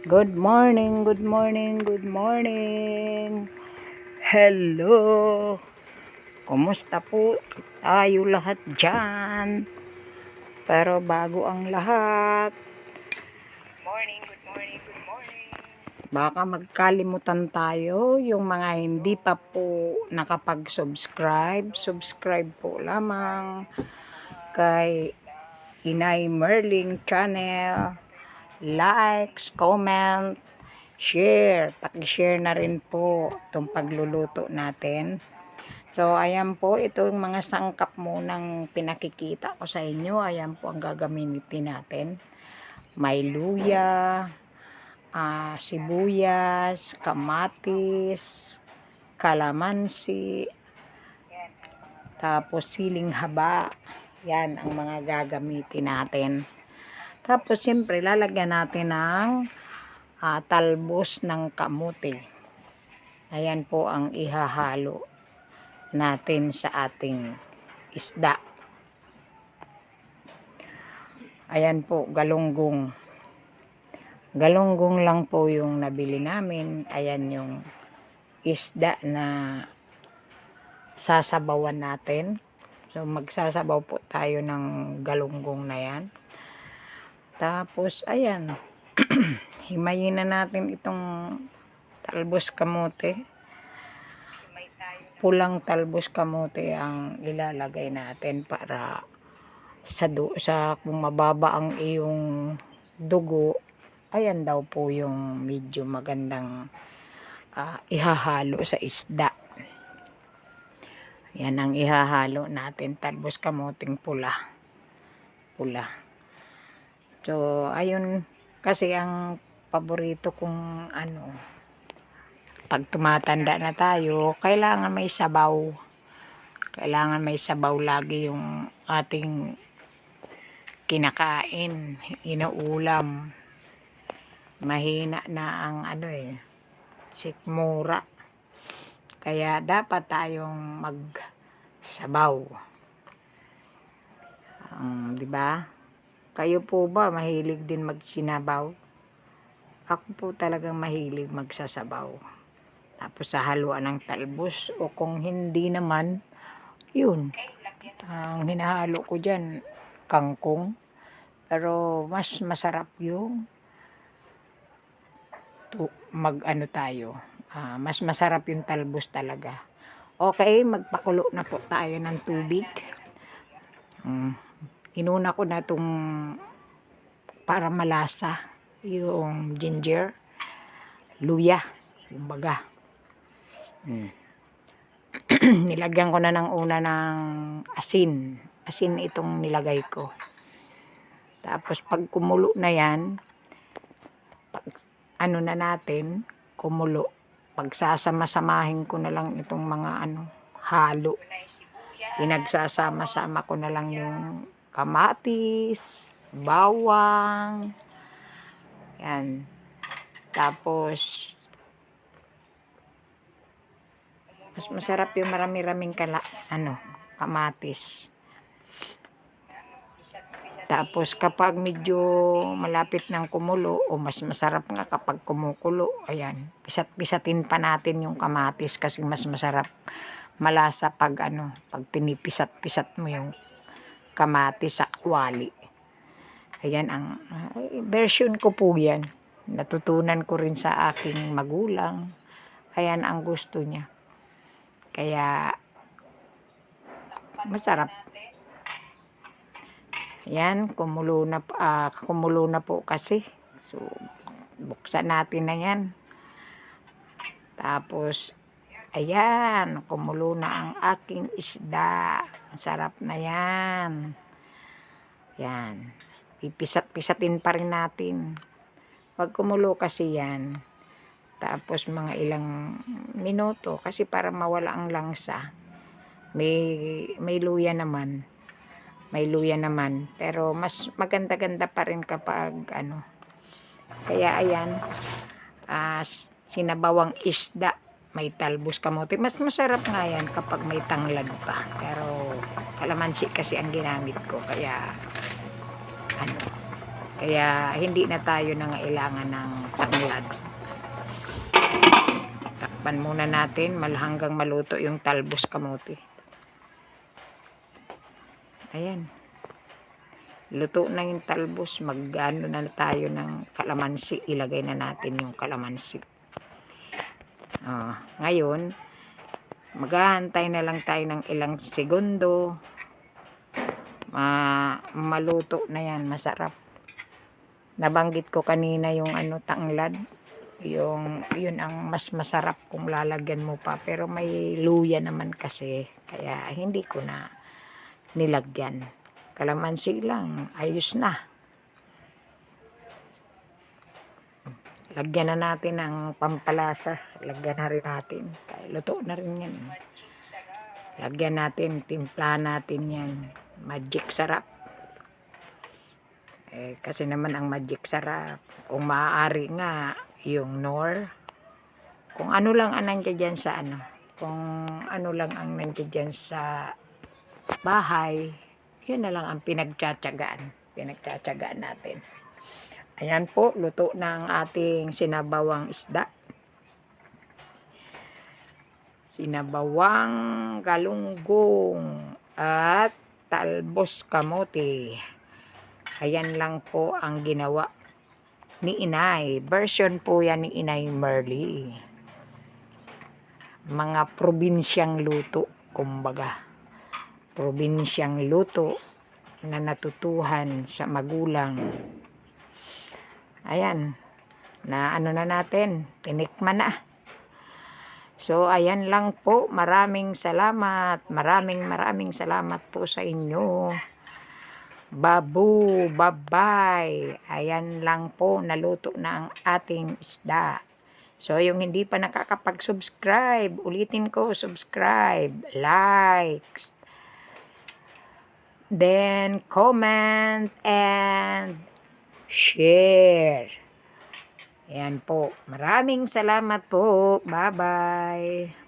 Good morning, good morning, good morning. Hello. Kumusta po tayo lahat dyan? Pero bago ang lahat, good morning. Baka magkalimutan tayo, yung mga hindi pa po nakapag-subscribe, subscribe po lamang kay Inay Merling Channel. Likes, comment, share. Paki-share na rin po itong pagluluto natin. So, ayan po. Ito yung mga sangkap munang pinakikita ko sa inyo. Ayan po ang gagamitin natin. May luya, sibuyas, kamatis, kalamansi, tapos siling haba. Yan ang mga gagamitin natin. Tapos, siyempre, lalagyan natin ng talbos ng kamote. Ayan po ang ihahalo natin sa ating isda. Ayan po, galunggong. Galunggong lang po yung nabili namin. Ayan yung isda na sasabawan natin. So, magsasabaw po tayo ng galunggong na yan. Tapos, ayan, himayin na natin itong talbos kamote. Pulang talbos kamote ang ilalagay natin para sa kung mababa ang iyong dugo, ayan daw po yung medyo magandang ihahalo sa isda. Yan ang ihahalo natin, talbos kamoting pula. So, ayun, kasi ang paborito kong pag tumatanda na tayo, kailangan may sabaw. Kailangan may sabaw lagi yung ating kinakain, inuulam. Mahina na ang sikmura. Kaya dapat tayong magsabaw. Di ba? Kayo po ba mahilig din magsinabaw? Ako po talagang mahilig magsasabaw. Tapos sa haluan ng talbos, o kung hindi naman, yun. Ang hinahalo ko dyan, kangkong. Pero mas masarap yung mas masarap yung talbos talaga. Okay, magpakulo na po tayo ng tubig. Inuna ko na itong para malasa yung ginger, luya, kumbaga. Nilagyan ko na ng una ng asin. Asin itong nilagay ko. Tapos pag kumulo na yan, na natin, kumulo. Pagsasama-samahin ko na lang itong mga halo. Pinagsasama-sama ko na lang yung kamatis, bawang, yan. Tapos, mas masarap yung marami-raming kamatis. Tapos, kapag medyo malapit ng kumulo, o mas masarap nga kapag kumukulo, ayan, pisat-pisatin pa natin yung kamatis kasi mas masarap, malasa pag pag pinipisat-pisat mo yung kamatis sa kwali. Ayan ang version ko po yan. Natutunan ko rin sa aking magulang. Ayan ang gusto niya. Kaya masarap. Ayan, kumulo na po kasi. So, buksan natin na yan. Tapos, ayan, kumulo na ang aking isda. Masarap na yan. Yan. Pipisat-pisatin pa rin natin. Pag kumulo kasi yan, tapos mga ilang minuto, kasi para mawala ang langsa. May luya naman. Pero mas maganda-ganda pa rin kapag Kaya ayan, sinabawang isda, may talbos kamote. Mas masarap nga yan kapag may tanglad pa. Pero kalamansi kasi ang ginamit ko. Kaya hindi na tayo nangailangan ng tanglad. Takpan muna natin hanggang maluto yung talbos kamote. Ayan. Luto na yung talbos. Mag-ano na tayo ng kalamansi. Ilagay na natin yung kalamansi. Ngayon, maghahantay na lang tayo ng ilang segundo. Maluto na yan. Masarap. Nabanggit ko kanina yung tanglad. Yun ang mas masarap kung lalagyan mo pa. Pero may luya naman kasi. Kaya hindi ko na nilagyan. Kalamansi lang. Ayos na. Lagyan na natin ng pampalasa. Lagyan na rin natin. Kaya luto na rin yan. Lagyan natin. Timpla natin yan. Magic sarap. Kasi naman ang magic sarap. Kung maaari nga, yung Knorr. Kung ano lang ang nandiyan dyan sa Kung ano lang ang nandiyan dyan sa bahay, yun na lang ang pinagtsatsagaan natin. Ayan po, luto na ang ating sinabawang isda. Sinabawang galunggong at talbos kamote. Ayan lang po ang ginawa ni Inay. Version po yan ni Inay Merly. Mga probinsyang luto, kumbaga. Probinsyang luto na natutuhan sa magulang. Ayan. Na na natin. Tinikman na. So, ayan lang po. Maraming salamat. Maraming salamat po sa inyo. Babu, bye-bye. Ayan lang po. Naluto na ang ating isda. So, yung hindi pa nakakapag-subscribe, ulitin ko, subscribe, like, then comment and share. Ayan po. Maraming salamat po. Bye-bye.